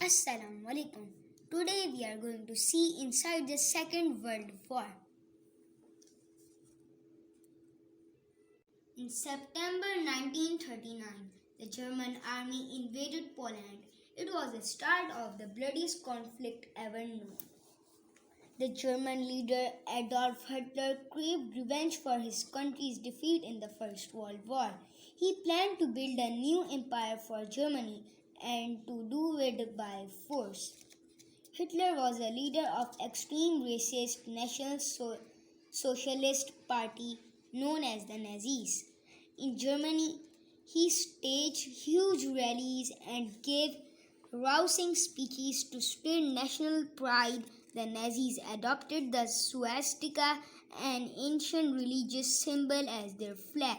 Assalamu alaikum. Today we are going to see inside the Second World War. In September 1939, the German army invaded Poland. It was the start of the bloodiest conflict ever known. The German leader Adolf Hitler craved revenge for his country's defeat in the First World War. He planned to build a new empire for Germany and to do it by force. Hitler was a leader of extreme racist National Socialist Party known as the Nazis. In Germany, he staged huge rallies and gave rousing speeches to stir national pride. The Nazis adopted the swastika, an ancient religious symbol, as their flag.